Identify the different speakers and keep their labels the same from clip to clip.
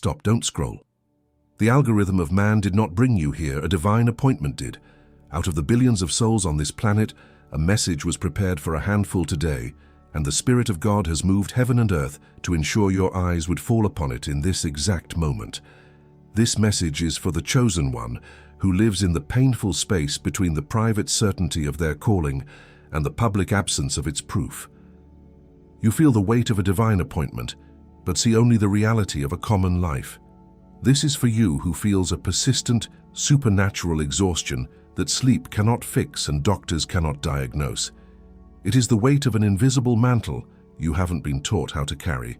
Speaker 1: Stop, don't scroll. The algorithm of man did not bring you here, a divine appointment did. Out of the billions of souls on this planet, a message was prepared for a handful today, and the Spirit of God has moved heaven and earth to ensure your eyes would fall upon it in this exact moment. This message is for the chosen one who lives in the painful space between the private certainty of their calling and the public absence of its proof. You feel the weight of a divine appointment, but see only the reality of a common life. This is for you who feels a persistent, supernatural exhaustion that sleep cannot fix and doctors cannot diagnose. It is the weight of an invisible mantle you haven't been taught how to carry,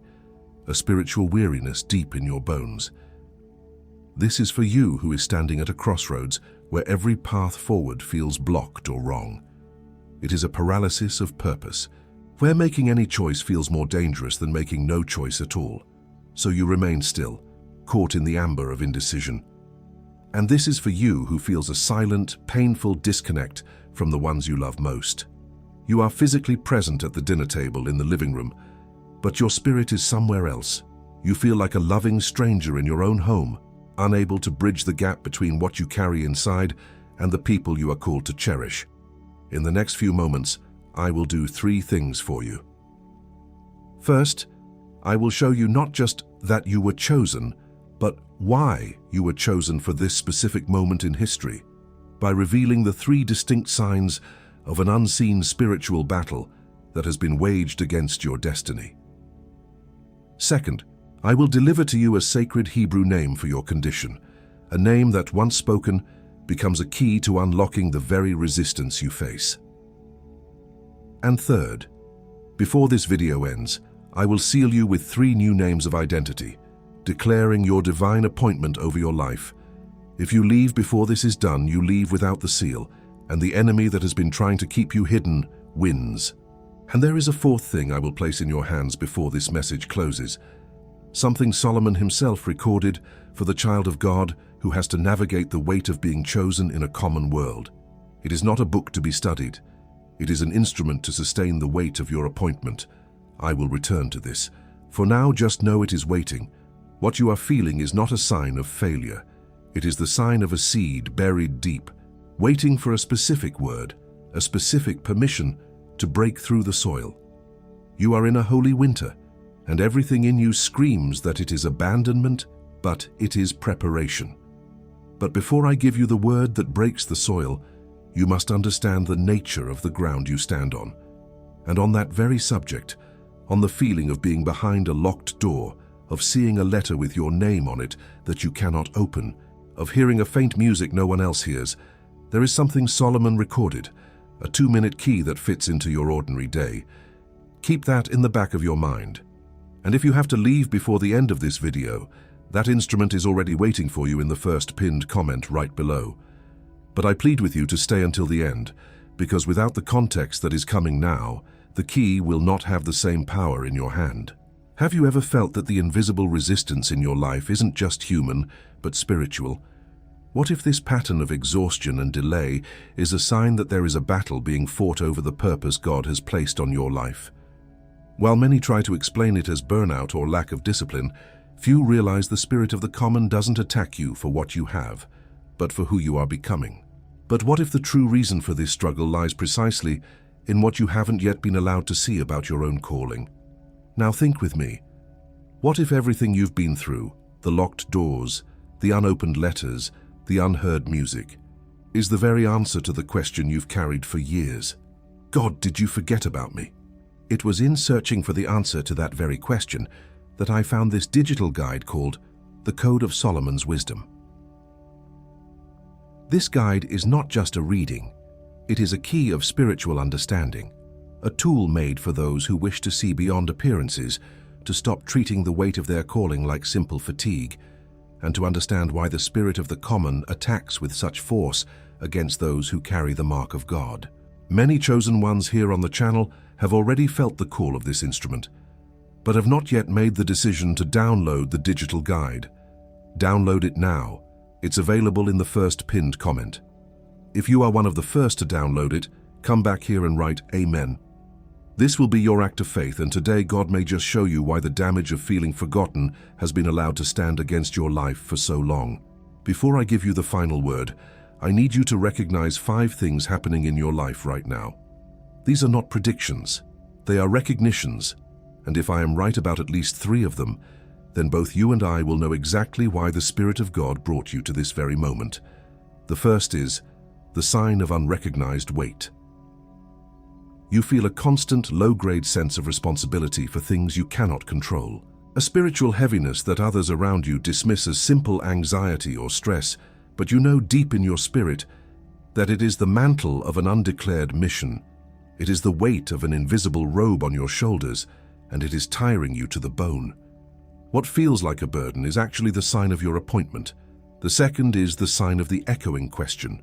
Speaker 1: a spiritual weariness deep in your bones. This is for you who is standing at a crossroads where every path forward feels blocked or wrong. It is a paralysis of purpose, where making any choice feels more dangerous than making no choice at all. So you remain still, caught in the amber of indecision. And this is for you who feels a silent, painful disconnect from the ones you love most. You are physically present at the dinner table in the living room, but your spirit is somewhere else. You feel like a loving stranger in your own home, unable to bridge the gap between what you carry inside and the people you are called to cherish. In the next few moments, I will do 3 things for you. First, I will show you not just that you were chosen, but why you were chosen for this specific moment in history, by revealing the 3 distinct signs of an unseen spiritual battle that has been waged against your destiny. Second, I will deliver to you a sacred Hebrew name for your condition, a name that, once spoken, becomes a key to unlocking the very resistance you face. And third, before this video ends, I will seal you with 3 new names of identity, declaring your divine appointment over your life. If you leave before this is done, you leave without the seal, and the enemy that has been trying to keep you hidden wins. And there is a 4th thing I will place in your hands before this message closes. Something Solomon himself recorded for the child of God who has to navigate the weight of being chosen in a common world. It is not a book to be studied. It is an instrument to sustain the weight of your appointment. I will return to this. For now, just know it is waiting. What you are feeling is not a sign of failure. It is the sign of a seed buried deep, waiting for a specific word, a specific permission to break through the soil. You are in a holy winter, and everything in you screams that it is abandonment, but it is preparation. But before I give you the word that breaks the soil, you must understand the nature of the ground you stand on. And on that very subject, on the feeling of being behind a locked door, of seeing a letter with your name on it that you cannot open, of hearing a faint music no one else hears, there is something Solomon recorded, a 2-minute key that fits into your ordinary day. Keep that in the back of your mind. And if you have to leave before the end of this video, that instrument is already waiting for you in the first pinned comment right below. But I plead with you to stay until the end, because without the context that is coming now, the key will not have the same power in your hand. Have you ever felt that the invisible resistance in your life isn't just human, but spiritual? What if this pattern of exhaustion and delay is a sign that there is a battle being fought over the purpose God has placed on your life? While many try to explain it as burnout or lack of discipline, few realize the spirit of the common doesn't attack you for what you have, but for who you are becoming. But what if the true reason for this struggle lies precisely in what you haven't yet been allowed to see about your own calling? Now think with me. What if everything you've been through, the locked doors, the unopened letters, the unheard music, is the very answer to the question you've carried for years? God, did you forget about me? It was in searching for the answer to that very question that I found this digital guide called The Code of Solomon's Wisdom. This guide is not just a reading, it is a key of spiritual understanding, a tool made for those who wish to see beyond appearances, to stop treating the weight of their calling like simple fatigue, and to understand why the spirit of the common attacks with such force against those who carry the mark of God. Many chosen ones here on the channel have already felt the call of this instrument, but have not yet made the decision to download the digital guide. Download it now. It's available in the first pinned comment. If you are one of the first to download it, come back here and write Amen. This will be your act of faith, and today God may just show you why the damage of feeling forgotten has been allowed to stand against your life for so long. Before I give you the final word, I need you to recognize 5 things happening in your life right now. These are not predictions, they are recognitions, and if I am right about at least 3 of them, then both you and I will know exactly why the Spirit of God brought you to this very moment. The first is the sign of unrecognized weight. You feel a constant, low-grade sense of responsibility for things you cannot control. A spiritual heaviness that others around you dismiss as simple anxiety or stress, but you know deep in your spirit that it is the mantle of an undeclared mission. It is the weight of an invisible robe on your shoulders, and it is tiring you to the bone. What feels like a burden is actually the sign of your appointment. The second is the sign of the echoing question.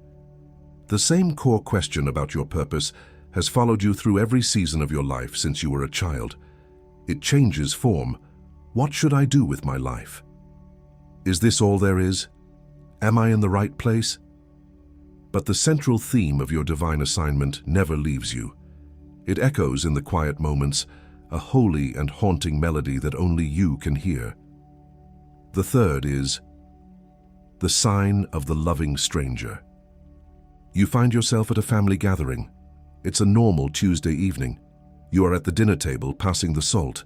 Speaker 1: The same core question about your purpose has followed you through every season of your life since you were a child. It changes form. What should I do with my life? Is this all there is? Am I in the right place? But the central theme of your divine assignment never leaves you. It echoes in the quiet moments, a holy and haunting melody that only you can hear. The third is the sign of the loving stranger. You find yourself at a family gathering. It's a normal Tuesday evening. You are at the dinner table passing the salt.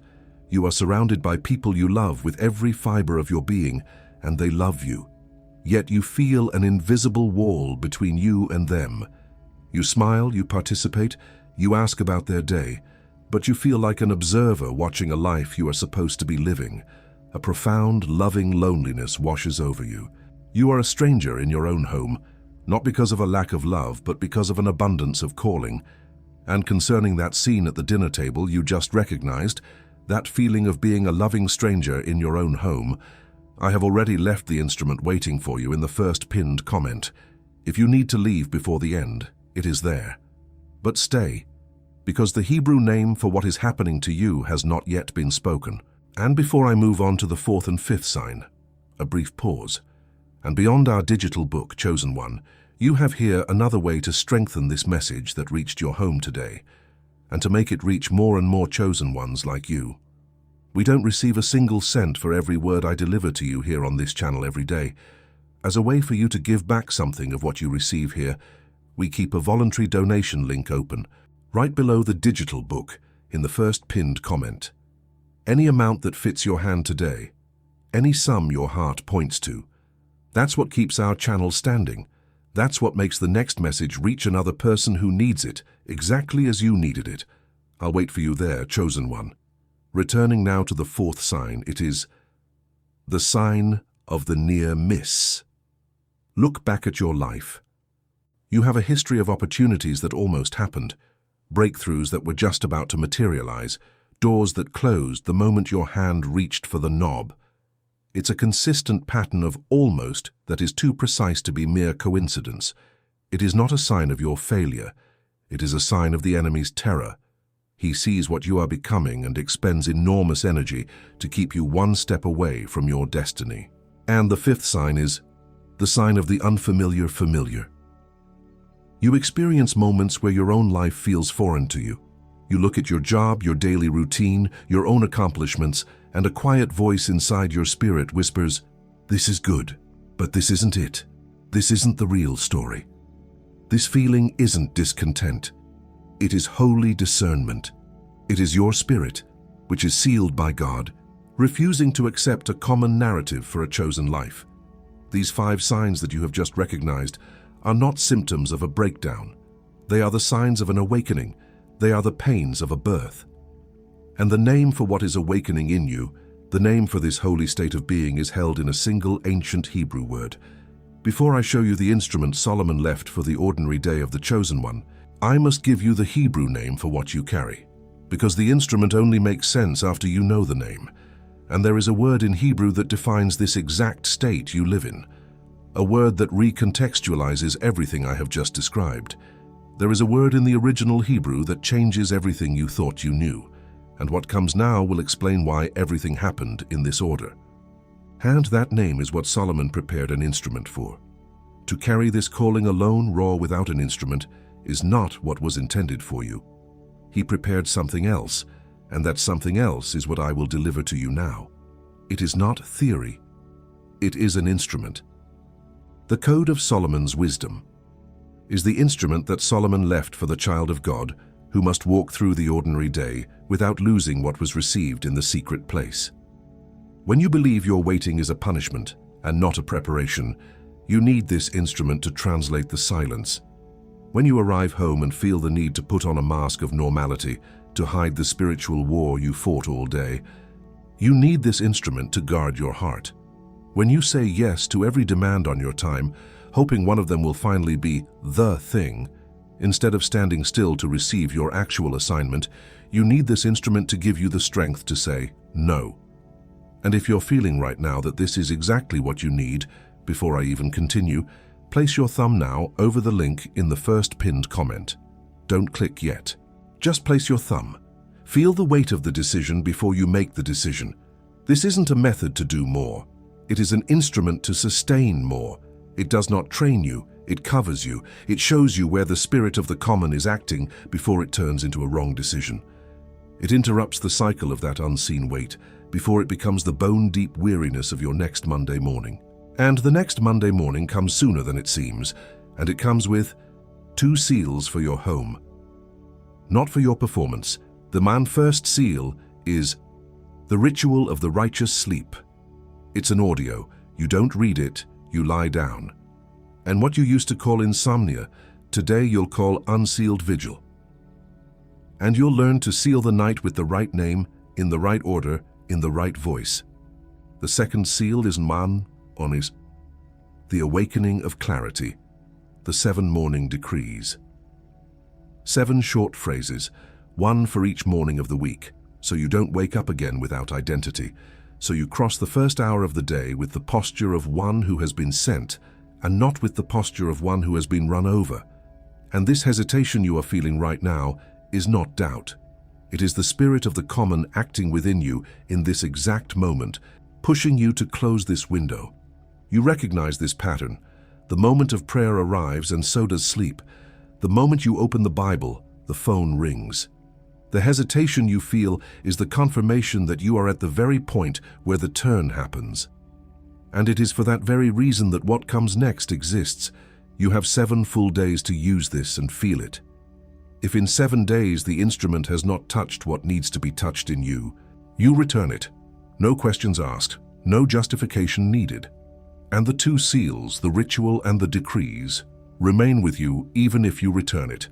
Speaker 1: You are surrounded by people you love with every fiber of your being, and they love you. Yet you feel an invisible wall between you and them. You smile, you participate, you ask about their day, but you feel like an observer watching a life you are supposed to be living. A profound, loving loneliness washes over you. You are a stranger in your own home, not because of a lack of love, but because of an abundance of calling. And concerning that scene at the dinner table you just recognized, that feeling of being a loving stranger in your own home, I have already left the instrument waiting for you in the first pinned comment. If you need to leave before the end, it is there. But stay, because the Hebrew name for what is happening to you has not yet been spoken. And before I move on to the 4th and 5th sign, a brief pause. And beyond our digital book, Chosen One, you have here another way to strengthen this message that reached your home today, and to make it reach more and more chosen ones like you. We don't receive a single cent for every word I deliver to you here on this channel every day. As a way for you to give back something of what you receive here, we keep a voluntary donation link open, right below the digital book, in the first pinned comment. Any amount that fits your hand today, any sum your heart points to, that's what keeps our channel standing. That's what makes the next message reach another person who needs it, exactly as you needed it. I'll wait for you there, chosen one. Returning now to the 4th sign, it is the sign of the near miss. Look back at your life. You have a history of opportunities that almost happened, breakthroughs that were just about to materialize, doors that closed the moment your hand reached for the knob. It's a consistent pattern of almost that is too precise to be mere coincidence. It is not a sign of your failure. It is a sign of the enemy's terror. He sees what you are becoming and expends enormous energy to keep you one step away from your destiny. And the 5th sign is the sign of the unfamiliar familiar. You experience moments where your own life feels foreign to you. You look at your job, your daily routine, your own accomplishments, and a quiet voice inside your spirit whispers, "This is good, but this isn't it. This isn't the real story." This feeling isn't discontent. It is holy discernment. It is your spirit, which is sealed by God, refusing to accept a common narrative for a chosen life. These 5 signs that you have just recognized are not symptoms of a breakdown. They are the signs of an awakening. They are the pains of a birth. And the name for what is awakening in you, the name for this holy state of being, is held in a single ancient Hebrew word. Before I show you the instrument Solomon left for the ordinary day of the chosen one, I must give you the Hebrew name for what you carry, because the instrument only makes sense after you know the name. And there is a word in Hebrew that defines this exact state you live in, a word that recontextualizes everything I have just described. There is a word in the original Hebrew that changes everything you thought you knew, and what comes now will explain why everything happened in this order. And that name is what Solomon prepared an instrument for. To carry this calling alone, raw, without an instrument, is not what was intended for you. he prepared something else, and that something else is what I will deliver to you now. It is not theory. It is an instrument. The Code of Solomon's Wisdom is the instrument that Solomon left for the child of God who must walk through the ordinary day without losing what was received in the secret place. When you believe your waiting is a punishment and not a preparation, you need this instrument to translate the silence. When you arrive home and feel the need to put on a mask of normality to hide the spiritual war you fought all day, you need this instrument to guard your heart. When you say yes to every demand on your time, hoping one of them will finally be the thing, instead of standing still to receive your actual assignment, you need this instrument to give you the strength to say no. And if you're feeling right now that this is exactly what you need, before I even continue, place your thumb now over the link in the first pinned comment. Don't click yet. Just place your thumb. Feel the weight of the decision before you make the decision. This isn't a method to do more. It is an instrument to sustain more. It does not train you. It covers you. It shows you where the spirit of the common is acting before it turns into a wrong decision. It interrupts the cycle of that unseen weight before it becomes the bone-deep weariness of your next Monday morning. And the next Monday morning comes sooner than it seems, and it comes with 2 seals for your home. Not for your performance. The first seal is the ritual of the righteous sleep. It's an audio. You don't read it, you lie down. And what you used to call insomnia, today you'll call unsealed vigil. And you'll learn to seal the night with the right name, in the right order, in the right voice. The second seal is Man Onis, the awakening of clarity, the 7 morning decrees. 7 short phrases, 1 for each morning of the week, so you don't wake up again without identity, so you cross the first hour of the day with the posture of one who has been sent, and not with the posture of one who has been run over. And this hesitation you are feeling right now is not doubt. It is the spirit of the common acting within you in this exact moment, pushing you to close this window. You recognize this pattern. The moment of prayer arrives, and so does sleep. The moment you open the Bible, the phone rings. The hesitation you feel is the confirmation that you are at the very point where the turn happens. And it is for that very reason that what comes next exists. You have 7 full days to use this and feel it. If in 7 days the instrument has not touched what needs to be touched in you, you return it. No questions asked, no justification needed. And the 2 seals, the ritual and the decrees, remain with you even if you return it.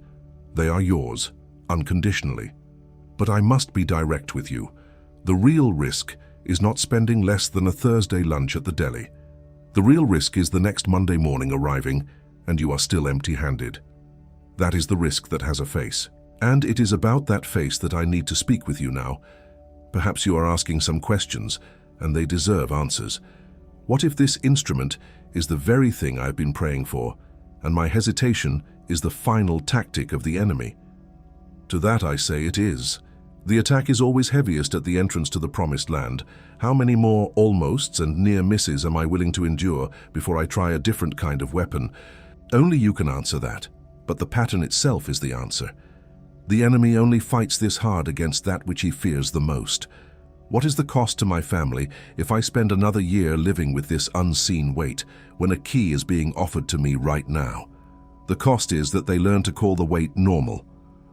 Speaker 1: They are yours, unconditionally. But I must be direct with you. The real risk is not spending less than a Thursday lunch at the deli. The real risk is the next Monday morning arriving and you are still empty-handed. That is the risk that has a face. And it is about that face that I need to speak with you now. Perhaps you are asking some questions, and they deserve answers. What if this instrument is the very thing I've been praying for, and my hesitation is the final tactic of the enemy? To that I say it is. The attack is always heaviest at the entrance to the promised land. How many more almosts and near misses am I willing to endure before I try a different kind of weapon? Only you can answer that, but the pattern itself is the answer. The enemy only fights this hard against that which he fears the most. What is the cost to my family if I spend another year living with this unseen weight when a key is being offered to me right now? The cost is that they learn to call the weight normal.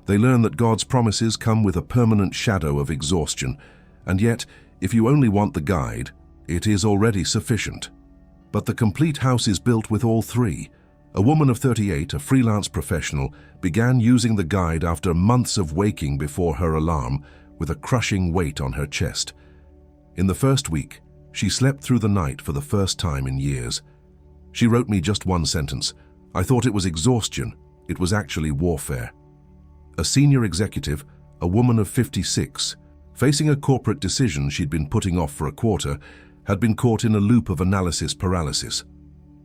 Speaker 1: They learn that God's promises come with a permanent shadow of exhaustion, and yet, if you only want the guide, it is already sufficient. But the complete house is built with all 3. A woman of 38, a freelance professional, began using the guide after months of waking before her alarm with a crushing weight on her chest. In the first week, she slept through the night for the first time in years. She wrote me just 1 sentence. I thought it was exhaustion. It was actually warfare. A senior executive, a woman of 56, facing a corporate decision she'd been putting off for a quarter, had been caught in a loop of analysis paralysis.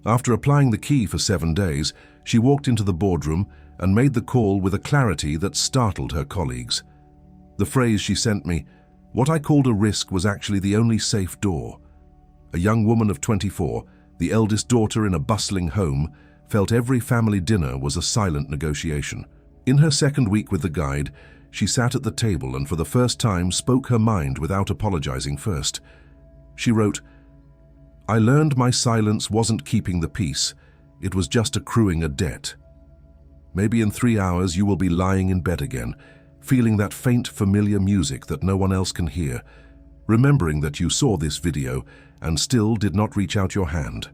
Speaker 1: After applying the key for 7 days, she walked into the boardroom and made the call with a clarity that startled her colleagues. The phrase she sent me, "What I called a risk was actually the only safe door." A young woman of 24, the eldest daughter in a bustling home, felt every family dinner was a silent negotiation. In her second week with the guide, She sat at the table and for the first time spoke her mind without apologizing first. She wrote, "I learned my silence wasn't keeping the peace, it was just accruing a debt. Maybe in 3 hours you will be lying in bed again, feeling that faint, familiar music that no one else can hear, remembering that you saw this video and still did not reach out your hand.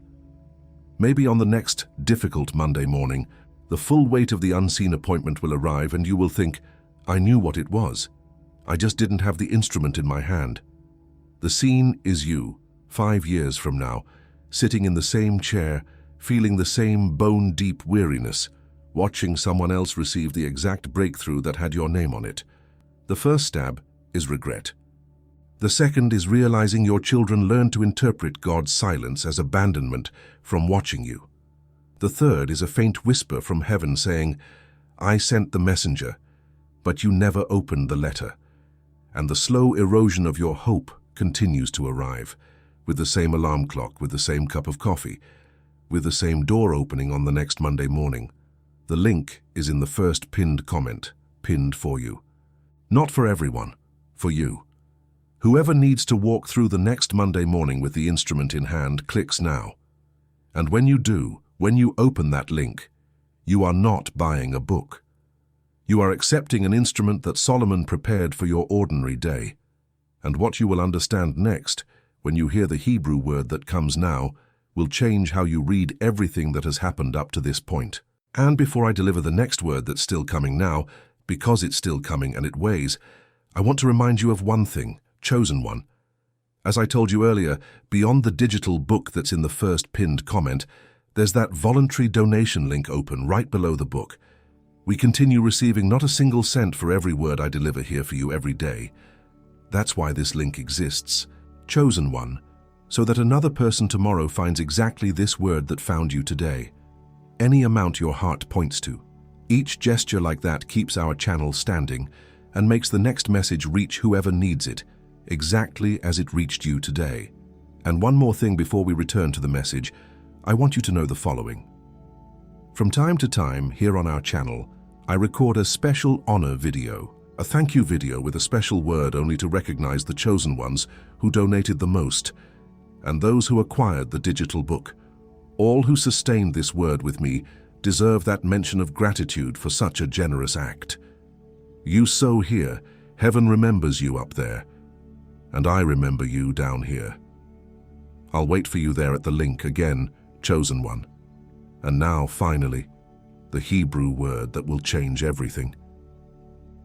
Speaker 1: Maybe on the next difficult Monday morning, the full weight of the unseen appointment will arrive and you will think, I knew what it was. I just didn't have the instrument in my hand. The scene is you, 5 years from now, sitting in the same chair, feeling the same bone-deep weariness, watching someone else receive the exact breakthrough that had your name on it. The first stab is regret. The second is realizing your children learned to interpret God's silence as abandonment from watching you. The third is a faint whisper from heaven saying, I sent the messenger, but you never opened the letter. And the slow erosion of your hope continues to arrive, with the same alarm clock, with the same cup of coffee, with the same door opening on the next Monday morning. The link is in the first pinned comment, pinned for you. Not for everyone, for you. Whoever needs to walk through the next Monday morning with the instrument in hand clicks now. And when you do, when you open that link, you are not buying a book. You are accepting an instrument that Solomon prepared for your ordinary day. And what you will understand next, when you hear the Hebrew word that comes now, will change how you read everything that has happened up to this point. And before I deliver the next word that's still coming now, because it's still coming and it weighs, I want to remind you of one thing, chosen one. As I told you earlier, beyond the digital book that's in the first pinned comment, there's that voluntary donation link open right below the book. We continue receiving not a single cent for every word I deliver here for you every day. That's why this link exists, chosen one, so that another person tomorrow finds exactly this word that found you today. Any amount your heart points to. Each gesture like that keeps our channel standing and makes the next message reach whoever needs it, exactly as it reached you today. And one more thing before we return to the message, I want you to know the following. From time to time, here on our channel, I record a special honor video, a thank you video with a special word only to recognize the chosen ones who donated the most, and those who acquired the digital book. All who sustained this word with me deserve that mention of gratitude for such a generous act. You sow here, heaven remembers you up there, and I remember you down here. I'll wait for you there at the link again, chosen one. And now, finally, the Hebrew word that will change everything.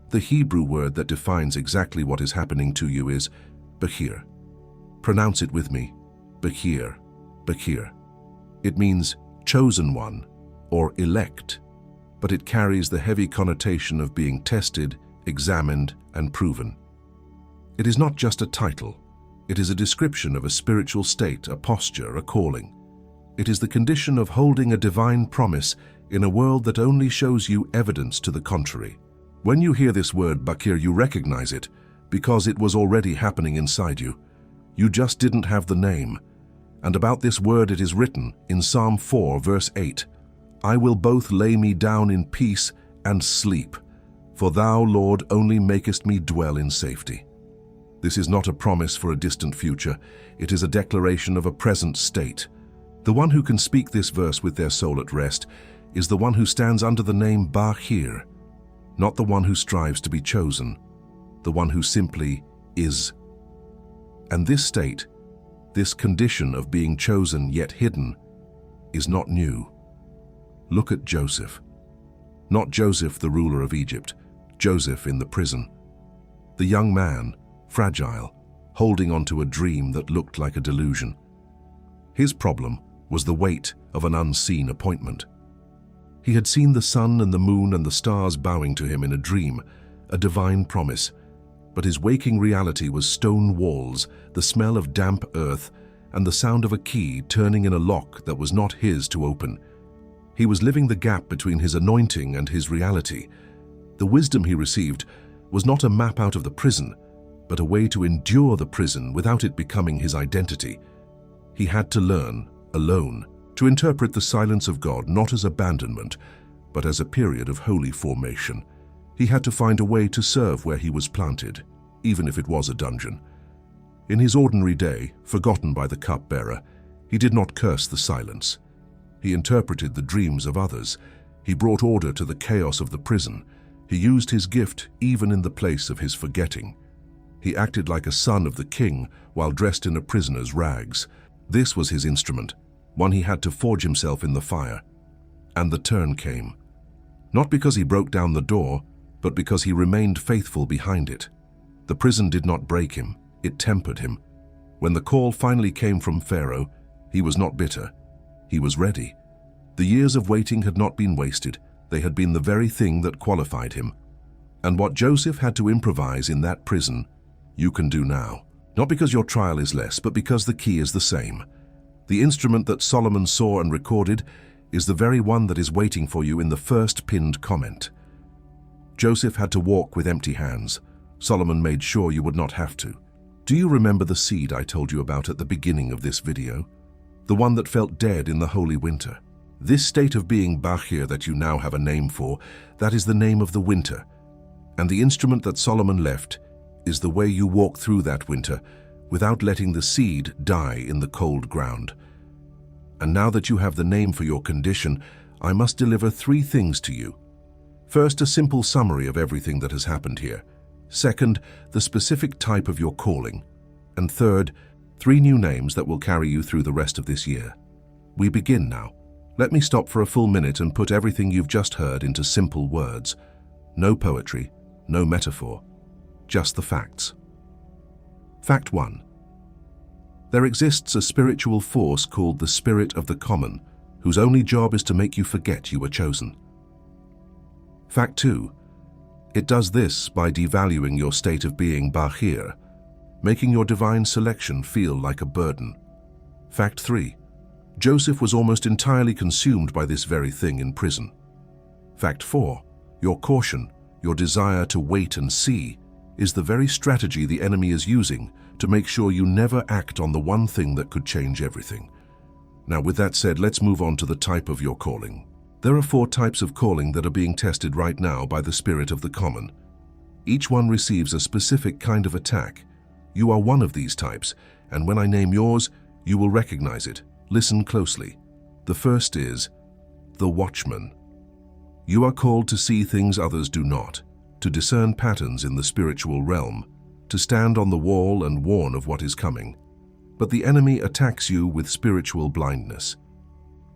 Speaker 1: The Hebrew word that defines exactly what is happening to you is Bekir. Pronounce it with me, Bekir, Bekir. It means chosen one or elect, but it carries the heavy connotation of being tested, examined, and proven. It is not just a title. It is a description of a spiritual state, a posture, a calling. It is the condition of holding a divine promise in a world that only shows you evidence to the contrary. When you hear this word, Bakir, you recognize it because it was already happening inside you. You just didn't have the name. And about this word it is written in Psalm 4, verse 8, I will both lay me down in peace and sleep, for thou, Lord, only makest me dwell in safety. This is not a promise for a distant future. It is a declaration of a present state. The one who can speak this verse with their soul at rest is the one who stands under the name Bakir, not the one who strives to be chosen, the one who simply is. And this state, this condition of being chosen yet hidden, is not new. Look at Joseph. Not Joseph, the ruler of Egypt, Joseph in the prison. The young man, fragile, holding on to a dream that looked like a delusion. His problem was the weight of an unseen appointment. He had seen the sun and the moon and the stars bowing to him in a dream, a divine promise, but his waking reality was stone walls, the smell of damp earth, and the sound of a key turning in a lock that was not his to open. He was living the gap between his anointing and his reality. The wisdom he received was not a map out of the prison, but a way to endure the prison without it becoming his identity. He had to learn, alone, to interpret the silence of God not as abandonment, but as a period of holy formation. He had to find a way to serve where he was planted, even if it was a dungeon. In his ordinary day, forgotten by the cupbearer, he did not curse the silence. He interpreted the dreams of others. He brought order to the chaos of the prison. He used his gift even in the place of his forgetting. He acted like a son of the king while dressed in a prisoner's rags. This was his instrument, one he had to forge himself in the fire. And the turn came. Not because he broke down the door, but because he remained faithful behind it. The prison did not break him, it tempered him. When the call finally came from Pharaoh, he was not bitter. He was ready. The years of waiting had not been wasted. They had been the very thing that qualified him. And what Joseph had to improvise in that prison, you can do now. Not because your trial is less, but because the key is the same. The instrument that Solomon saw and recorded is the very one that is waiting for you in the first pinned comment. Joseph had to walk with empty hands. Solomon made sure you would not have to. Do you remember the seed I told you about at the beginning of this video? The one that felt dead in the holy winter. This state of being Bahir that you now have a name for, that is the name of the winter. And the instrument that Solomon left is the way you walk through that winter without letting the seed die in the cold ground. And now that you have the name for your condition, I must deliver 3 things to you. First, a simple summary of everything that has happened here. Second, the specific type of your calling. And third, 3 new names that will carry you through the rest of this year. We begin now. Let me stop for a full minute and put everything you've just heard into simple words. No poetry, no metaphor, just the facts. Fact 1. There exists a spiritual force called the Spirit of the Common, whose only job is to make you forget you were chosen. Fact 2. It does this by devaluing your state of being Bahir, making your divine selection feel like a burden. Fact 3. Joseph was almost entirely consumed by this very thing in prison. Fact 4. Your caution, your desire to wait and see, is the very strategy the enemy is using to make sure you never act on the one thing that could change everything. Now, with that said, let's move on to the type of your calling. There are 4 types of calling that are being tested right now by the Spirit of the Common. Each one receives a specific kind of attack. You are one of these types, and when I name yours, you will recognize it. Listen closely. The first is the Watchman. You are called to see things others do not, to discern patterns in the spiritual realm, to stand on the wall and warn of what is coming. But the enemy attacks you with spiritual blindness.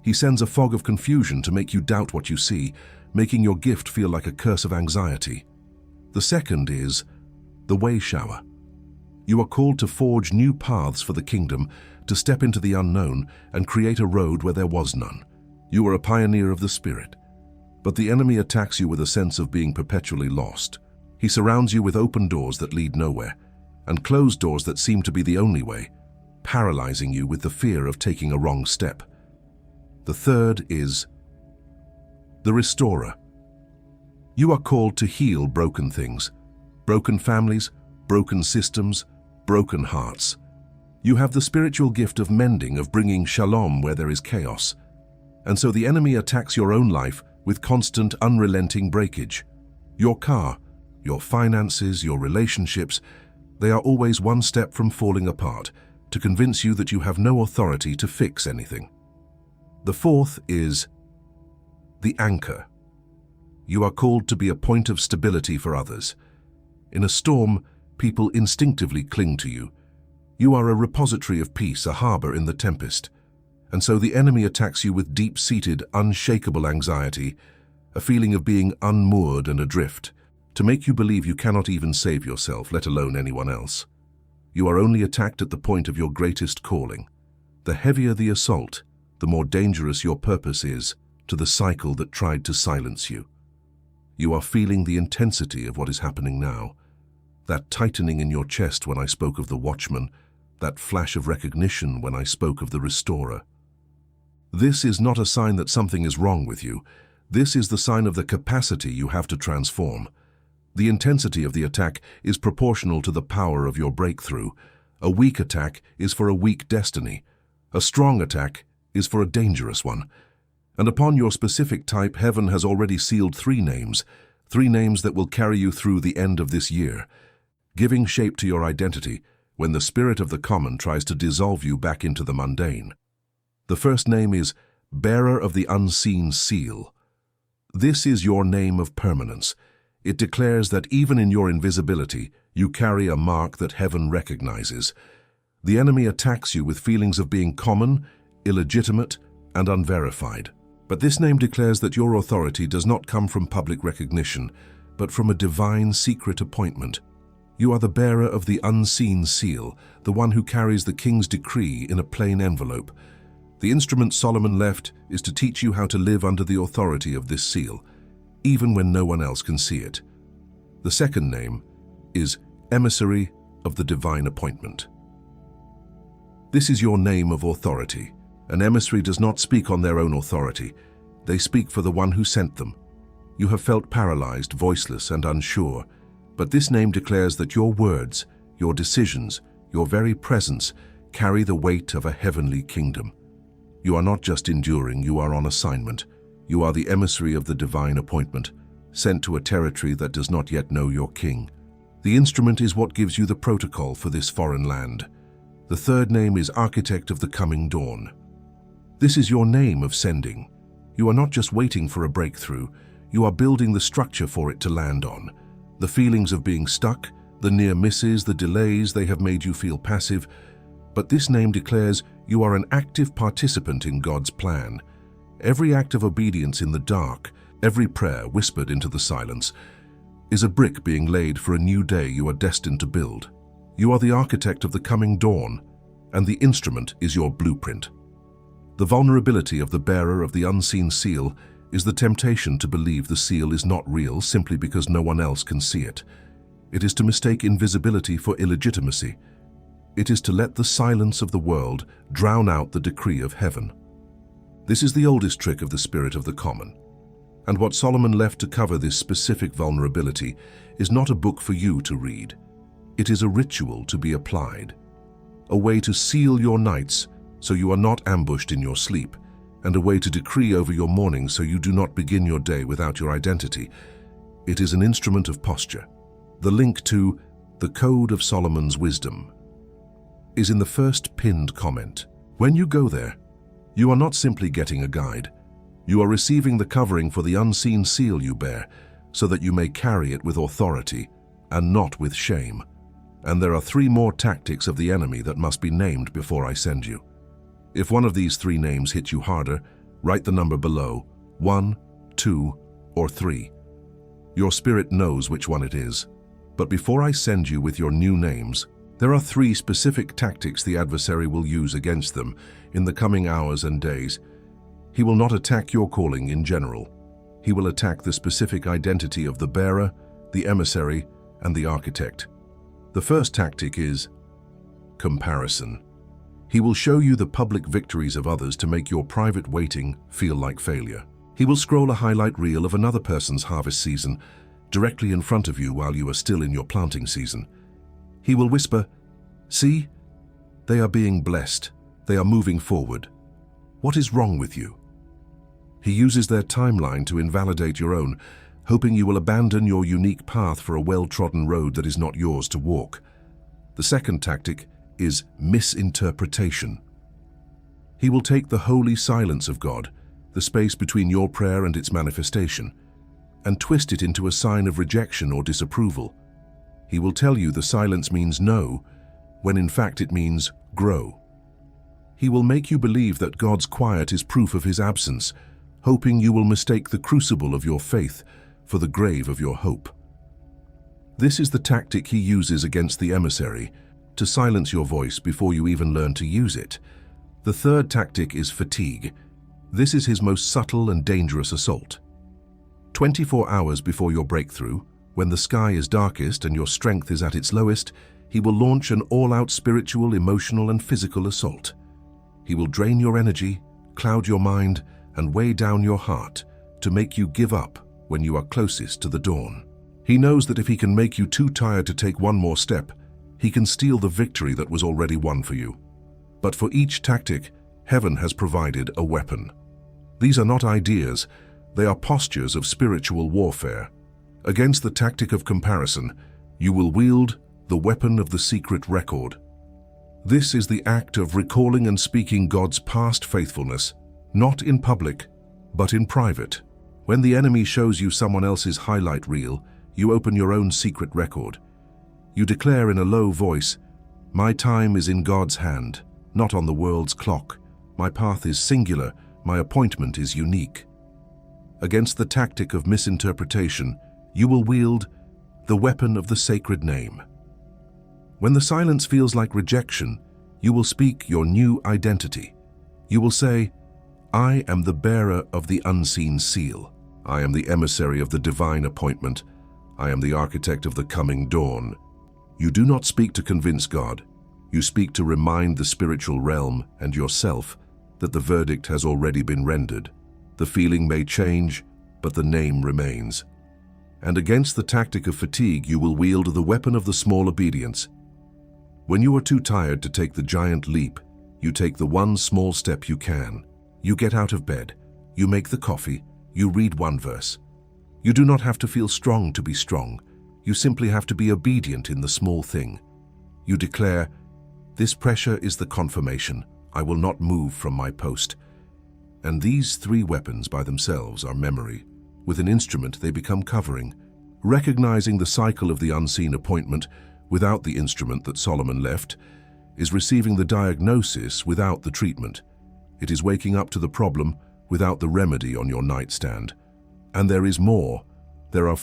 Speaker 1: He sends a fog of confusion to make you doubt what you see, making your gift feel like a curse of anxiety. The second is the Way Shower. You are called to forge new paths for the kingdom, to step into the unknown and create a road where there was none. You are a pioneer of the Spirit. But the enemy attacks you with a sense of being perpetually lost. He surrounds you with open doors that lead nowhere, and closed doors that seem to be the only way, paralyzing you with the fear of taking a wrong step. The third is the Restorer. You are called to heal broken things, broken families, broken systems, broken hearts. You have the spiritual gift of mending, of bringing shalom where there is chaos. And so the enemy attacks your own life with constant, unrelenting breakage. Your car, your finances, your relationships, they are always one step from falling apart, to convince you that you have no authority to fix anything. The fourth is the Anchor. You are called to be a point of stability for others. In a storm, people instinctively cling to you. You are a repository of peace, a harbor in the tempest. And so the enemy attacks you with deep-seated, unshakable anxiety, a feeling of being unmoored and adrift, to make you believe you cannot even save yourself, let alone anyone else. You are only attacked at the point of your greatest calling. The heavier the assault, the more dangerous your purpose is to the cycle that tried to silence you. You are feeling the intensity of what is happening now. That tightening in your chest when I spoke of the Watchman, that flash of recognition when I spoke of the Restorer. This is not a sign that something is wrong with you. This is the sign of the capacity you have to transform. The intensity of the attack is proportional to the power of your breakthrough. A weak attack is for a weak destiny. A strong attack is for a dangerous one. And upon your specific type, heaven has already sealed 3 names 3 names that will carry you through the end of this year, giving shape to your identity when the spirit of the common tries to dissolve you back into the mundane. The first name is Bearer of the Unseen Seal. This is your name of permanence. It declares that even in your invisibility, you carry a mark that heaven recognizes. The enemy attacks you with feelings of being common, illegitimate, and unverified. But this name declares that your authority does not come from public recognition, but from a divine secret appointment. You are the bearer of the unseen seal, the one who carries the king's decree in a plain envelope. The instrument Solomon left is to teach you how to live under the authority of this seal, even when no one else can see it. The second name is Emissary of the Divine Appointment. This is your name of authority. An emissary does not speak on their own authority. They speak for the one who sent them. You have felt paralyzed, voiceless, and unsure, but this name declares that your words, your decisions, your very presence carry the weight of a heavenly kingdom. You are not just enduring, you are on assignment. You are the emissary of the divine appointment, sent to a territory that does not yet know your king. The instrument is what gives you the protocol for this foreign land. The third name is Architect of the Coming Dawn. This is your name of sending. You are not just waiting for a breakthrough, you are building the structure for it to land on. The feelings of being stuck, the near misses, the delays, they have made you feel passive. But this name declares you are an active participant in God's plan. Every act of obedience in the dark, every prayer whispered into the silence, is a brick being laid for a new day you are destined to build. You are the architect of the coming dawn, and the instrument is your blueprint. The vulnerability of the bearer of the unseen seal is the temptation to believe the seal is not real simply because no one else can see it. It is to mistake invisibility for illegitimacy. It is to let the silence of the world drown out the decree of heaven. This is the oldest trick of the spirit of the common. And what Solomon left to cover this specific vulnerability is not a book for you to read. It is a ritual to be applied, a way to seal your nights so you are not ambushed in your sleep, and a way to decree over your mornings so you do not begin your day without your identity. It is an instrument of posture. The link to the Code of Solomon's Wisdom is in the first pinned comment. When you go there, you are not simply getting a guide. You are receiving the covering for the unseen seal you bear, so that you may carry it with authority and not with shame. And there are 3 more tactics of the enemy that must be named before I send you. If one of these 3 names hit you harder, write the number below, 1, 2, or 3. Your spirit knows which one it is. But before I send you with your new names, there are 3 specific tactics the adversary will use against them in the coming hours and days. He will not attack your calling in general. He will attack the specific identity of the bearer, the emissary, and the architect. The first tactic is comparison. He will show you the public victories of others to make your private waiting feel like failure. He will scroll a highlight reel of another person's harvest season directly in front of you while you are still in your planting season. He will whisper, "See, they are being blessed. They are moving forward. What is wrong with you?" He uses their timeline to invalidate your own, hoping you will abandon your unique path for a well-trodden road that is not yours to walk. The second tactic is misinterpretation. He will take the holy silence of God, the space between your prayer and its manifestation, and twist it into a sign of rejection or disapproval. He will tell you the silence means no, when in fact it means grow. He will make you believe that God's quiet is proof of his absence, hoping you will mistake the crucible of your faith for the grave of your hope. This is the tactic he uses against the emissary, to silence your voice before you even learn to use it. The third tactic is fatigue. This is his most subtle and dangerous assault. 24 hours before your breakthrough, when the sky is darkest and your strength is at its lowest, he will launch an all-out spiritual, emotional, and physical assault. He will drain your energy, cloud your mind, and weigh down your heart to make you give up when you are closest to the dawn. He knows that if he can make you too tired to take one more step, he can steal the victory that was already won for you. But for each tactic, heaven has provided a weapon. These are not ideas, they are postures of spiritual warfare. Against the tactic of comparison, you will wield the weapon of the secret record. This is the act of recalling and speaking God's past faithfulness, not in public, but in private. When the enemy shows you someone else's highlight reel, you open your own secret record. You declare in a low voice, "My time is in God's hand, not on the world's clock. My path is singular, my appointment is unique." Against the tactic of misinterpretation, you will wield the weapon of the sacred name. When the silence feels like rejection, you will speak your new identity. You will say, "I am the bearer of the unseen seal. I am the emissary of the divine appointment. I am the architect of the coming dawn." You do not speak to convince God. You speak to remind the spiritual realm and yourself that the verdict has already been rendered. The feeling may change, but the name remains. And against the tactic of fatigue, you will wield the weapon of the small obedience. When you are too tired to take the giant leap, you take the one small step you can. You get out of bed, you make the coffee, you read one verse. You do not have to feel strong to be strong. You simply have to be obedient in the small thing. You declare, "This pressure is the confirmation. I will not move from my post." And these three weapons by themselves are memory. With an instrument, they become covering. Recognizing the cycle of the unseen appointment without the instrument that Solomon left is receiving the diagnosis without the treatment. It is waking up to the problem without the remedy on your nightstand. And there is more. There are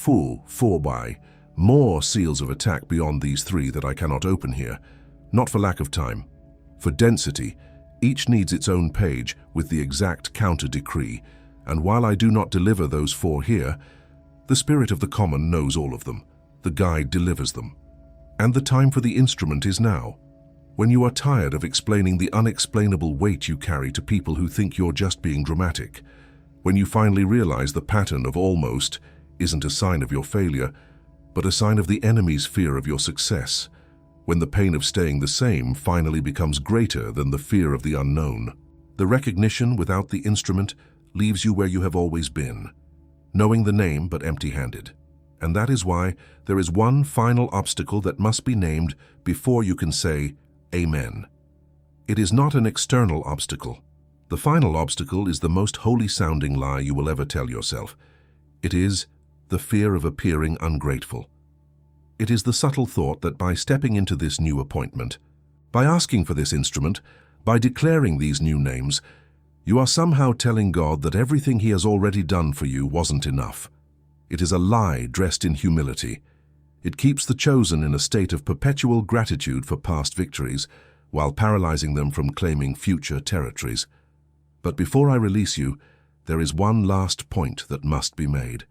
Speaker 1: more seals of attack beyond these three that I cannot open here, not for lack of time. For density, each needs its own page with the exact counter-decree, and while I do not deliver those four here, the Spirit of the Common knows all of them. The guide delivers them. And the time for the instrument is now. When you are tired of explaining the unexplainable weight you carry to people who think you're just being dramatic, when you finally realize the pattern of almost isn't a sign of your failure, but a sign of the enemy's fear of your success, when the pain of staying the same finally becomes greater than the fear of the unknown. The recognition without the instrument leaves you where you have always been, knowing the name but empty-handed. And that is why there is one final obstacle that must be named before you can say, Amen. It is not an external obstacle. The final obstacle is the most holy-sounding lie you will ever tell yourself. It is the fear of appearing ungrateful. It is the subtle thought that by stepping into this new appointment, by asking for this instrument, by declaring these new names, you are somehow telling God that everything He has already done for you wasn't enough. It is a lie dressed in humility. It keeps the chosen in a state of perpetual gratitude for past victories, while paralyzing them from claiming future territories. But before I release you, there is one last point that must be made.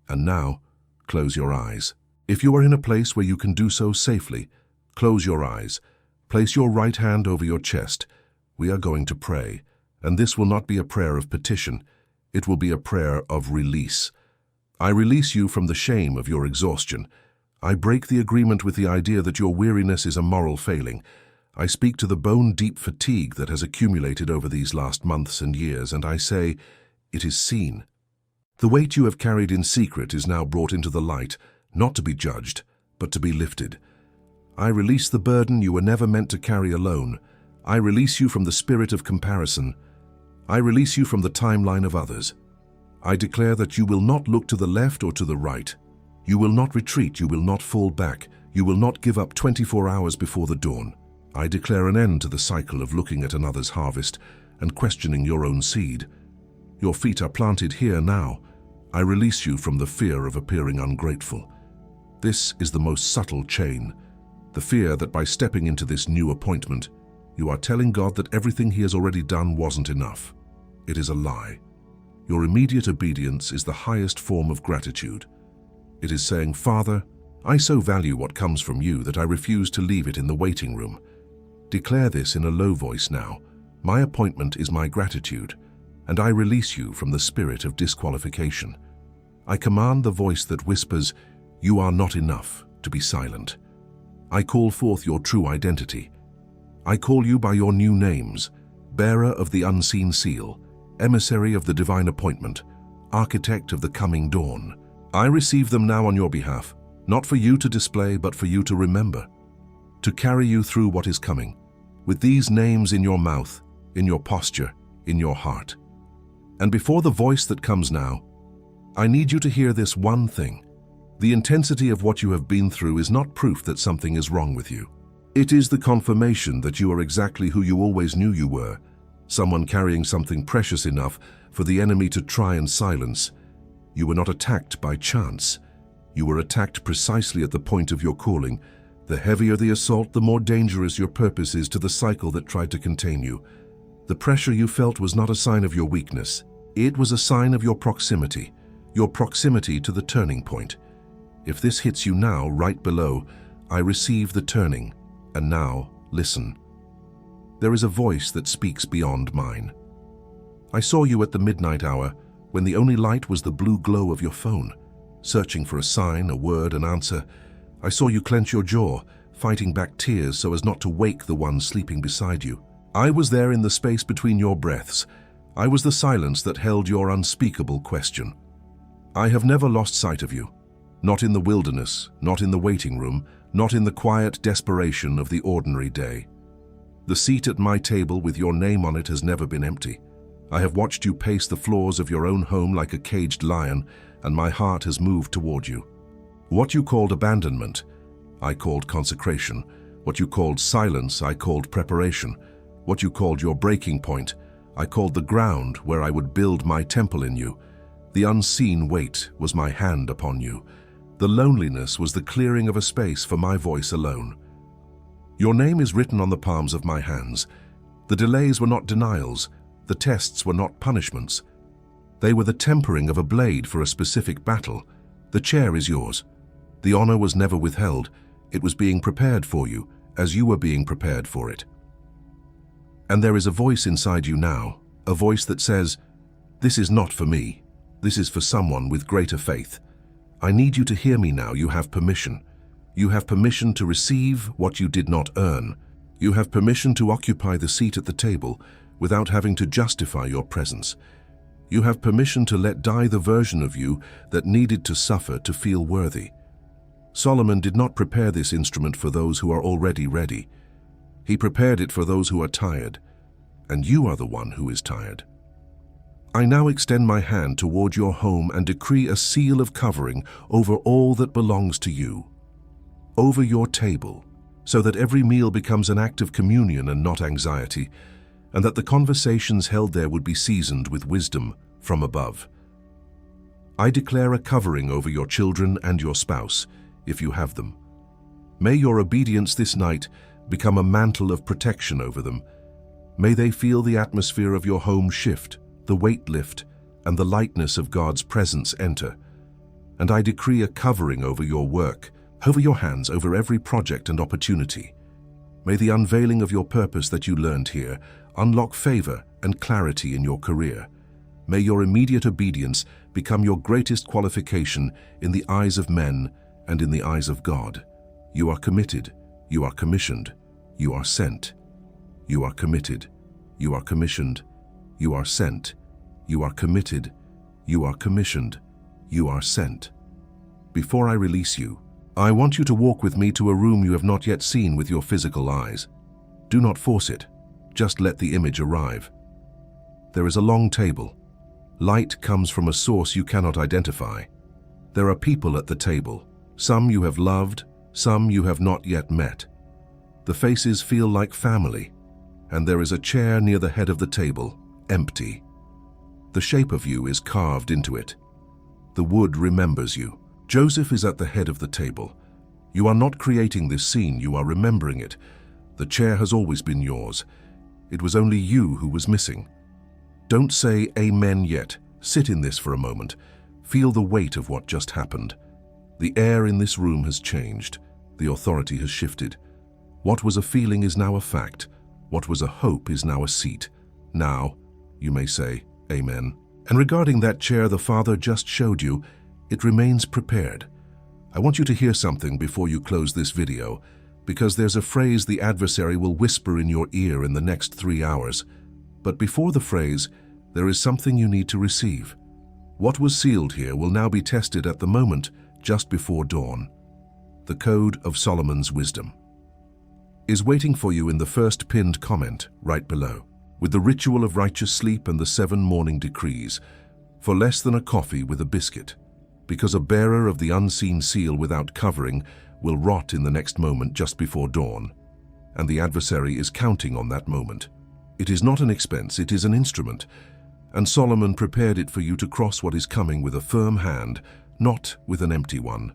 Speaker 1: And now, close your eyes. If you are in a place where you can do so safely, close your eyes. Place your right hand over your chest. We are going to pray, and this will not be a prayer of petition. It will be a prayer of release. I release you from the shame of your exhaustion. I break the agreement with the idea that your weariness is a moral failing. I speak to the bone-deep fatigue that has accumulated over these last months and years, and I say, it is seen. The weight you have carried in secret is now brought into the light, not to be judged, but to be lifted. I release the burden you were never meant to carry alone. I release you from the spirit of comparison. I release you from the timeline of others. I declare that you will not look to the left or to the right. You will not retreat, you will not fall back, you will not give up 24 hours before the dawn. I declare an end to the cycle of looking at another's harvest and questioning your own seed. Your feet are planted here now. I release you from the fear of appearing ungrateful. This is the most subtle chain, the fear that by stepping into this new appointment, you are telling God that everything He has already done wasn't enough. It is a lie. Your immediate obedience is the highest form of gratitude. It is saying, Father, I so value what comes from you that I refuse to leave it in the waiting room. Declare this in a low voice now. My appointment is my gratitude, and I release you from the spirit of disqualification. I command the voice that whispers, you are not enough, to be silent. I call forth your true identity. I call you by your new names, bearer of the unseen seal, emissary of the divine appointment, architect of the coming dawn. I receive them now on your behalf, not for you to display, but for you to remember, to carry you through what is coming, with these names in your mouth, in your posture, in your heart. And before the voice that comes now, I need you to hear this one thing. The intensity of what you have been through is not proof that something is wrong with you. It is the confirmation that you are exactly who you always knew you were, someone carrying something precious enough for the enemy to try and silence. You were not attacked by chance. You were attacked precisely at the point of your calling. The heavier the assault, the more dangerous your purpose is to the cycle that tried to contain you. The pressure you felt was not a sign of your weakness. It was a sign of your proximity to the turning point. If this hits you now, right below, I receive the turning, and now listen. There is a voice that speaks beyond mine. I saw you at the midnight hour, when the only light was the blue glow of your phone, searching for a sign, a word, an answer. I saw you clench your jaw, fighting back tears so as not to wake the one sleeping beside you. I was there in the space between your breaths. I was the silence that held your unspeakable question. I have never lost sight of you. Not in the wilderness, not in the waiting room, not in the quiet desperation of the ordinary day. The seat at my table with your name on it has never been empty. I have watched you pace the floors of your own home like a caged lion, and my heart has moved toward you. What you called abandonment, I called consecration. What you called silence, I called preparation. What you called your breaking point, I called the ground where I would build my temple in you. The unseen weight was my hand upon you. The loneliness was the clearing of a space for my voice alone. Your name is written on the palms of my hands. The delays were not denials. The tests were not punishments. They were the tempering of a blade for a specific battle. The chair is yours. The honor was never withheld. It was being prepared for you, as you were being prepared for it. And there is a voice inside you now, a voice that says, "This is not for me. This is for someone with greater faith." I need you to hear me now. You have permission. You have permission to receive what you did not earn. You have permission to occupy the seat at the table without having to justify your presence. You have permission to let die the version of you that needed to suffer to feel worthy. Solomon did not prepare this instrument for those who are already ready. He prepared it for those who are tired, and you are the one who is tired. I now extend my hand toward your home and decree a seal of covering over all that belongs to you, over your table, so that every meal becomes an act of communion and not anxiety, and that the conversations held there would be seasoned with wisdom from above. I declare a covering over your children and your spouse, if you have them. May your obedience this night become a mantle of protection over them. May they feel the atmosphere of your home shift, the weight lift, and the lightness of God's presence enter. And I decree a covering over your work, over your hands, over every project and opportunity. May the unveiling of your purpose that you learned here unlock favor and clarity in your career. May your immediate obedience become your greatest qualification in the eyes of men and in the eyes of God. You are committed, you are commissioned, you are sent. You are committed, you are commissioned, you are sent. You are committed, you are commissioned, you are sent. Before I release you, I want you to walk with me to a room you have not yet seen with your physical eyes. Do not force it, just let the image arrive. There is a long table. Light comes from a source you cannot identify. There are people at the table. Some you have loved, some you have not yet met. The faces feel like family, and there is a chair near the head of the table, empty. The shape of you is carved into it. The wood remembers you. Joseph is at the head of the table. You are not creating this scene, you are remembering it. The chair has always been yours. It was only you who was missing. Don't say amen yet. Sit in this for a moment. Feel the weight of what just happened. The air in this room has changed. The authority has shifted. What was a feeling is now a fact. What was a hope is now a seat. Now, you may say, amen. And regarding that chair the Father just showed you, it remains prepared. I want you to hear something before you close this video, because there's a phrase the adversary will whisper in your ear in the next 3 hours. But before the phrase, there is something you need to receive. What was sealed here will now be tested at the moment just before dawn. The Code of Solomon's Wisdom is waiting for you in the first pinned comment right below, with the ritual of righteous sleep and the 7 morning decrees, for less than a coffee with a biscuit, because a bearer of the unseen seal without covering will rot in the next moment just before dawn, and the adversary is counting on that moment. It is not an expense, it is an instrument, and Solomon prepared it for you to cross what is coming with a firm hand, not with an empty one,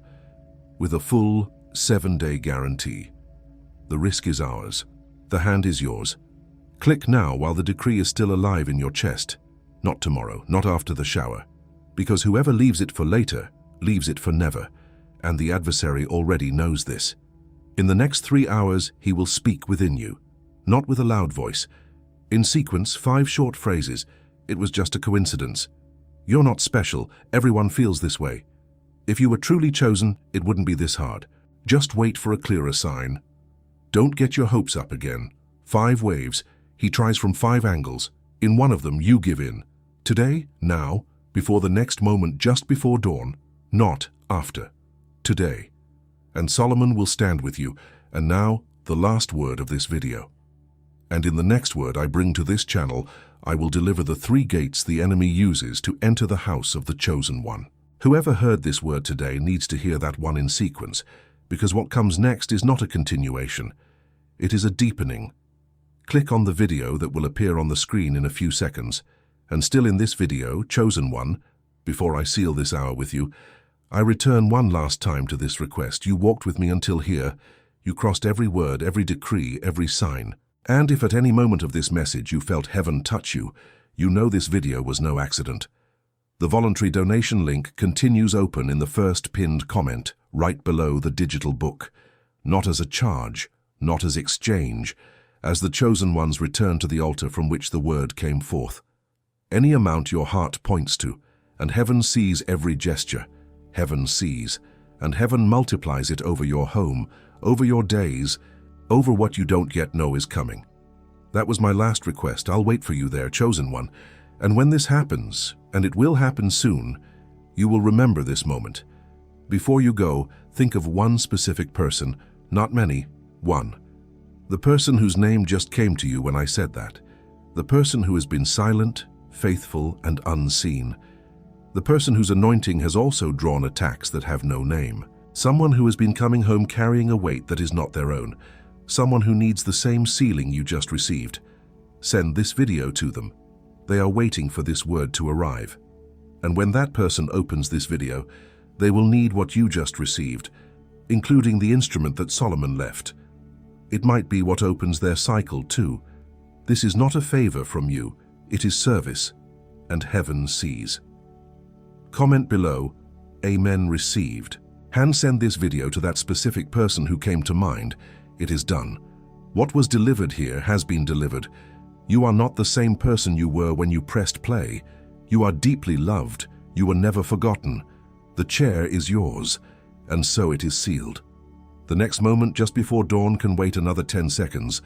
Speaker 1: with a full 7-day guarantee. The risk is ours. The hand is yours. Click now while the decree is still alive in your chest. Not tomorrow, not after the shower. Because whoever leaves it for later, leaves it for never, and the adversary already knows this. In the next 3 hours, he will speak within you, not with a loud voice. In sequence, 5 short phrases. It was just a coincidence. You're not special. Everyone feels this way. If you were truly chosen, it wouldn't be this hard. Just wait for a clearer sign. Don't get your hopes up again. 5 waves. He tries from 5 angles. In one of them, you give in. Today, now, before the next moment just before dawn, not after. Today. And Solomon will stand with you. And now, the last word of this video. And in the next word I bring to this channel, I will deliver the 3 gates the enemy uses to enter the house of the chosen one. Whoever heard this word today needs to hear that one in sequence, because what comes next is not a continuation. It is a deepening. Click on the video that will appear on the screen in a few seconds. And still in this video, chosen one, before I seal this hour with you, I return one last time to this request. You walked with me until here. You crossed every word, every decree, every sign. And if at any moment of this message you felt heaven touch you, you know this video was no accident. The voluntary donation link continues open in the first pinned comment, right below the digital book. Not as a charge, not as exchange, as the chosen ones return to the altar from which the word came forth. Any amount your heart points to, and heaven sees every gesture. Heaven sees, and heaven multiplies it over your home, over your days, over what you don't yet know is coming. That was my last request. I'll wait for you there, chosen one. And when this happens, and it will happen soon, you will remember this moment. Before you go, think of one specific person, not many, one. The person whose name just came to you when I said that. The person who has been silent, faithful, and unseen. The person whose anointing has also drawn attacks that have no name. Someone who has been coming home carrying a weight that is not their own. Someone who needs the same sealing you just received. Send this video to them. They are waiting for this word to arrive. And when that person opens this video, they will need what you just received, including the instrument that Solomon left. It might be what opens their cycle too. This is not a favor from you, it is service, and heaven sees. Comment below, Amen received. Hand send this video to that specific person who came to mind. It is done. What was delivered here has been delivered. You are not the same person you were when you pressed play. You are deeply loved. You were never forgotten. The chair is yours, and so it is sealed. The next moment just before dawn can wait another 10 seconds,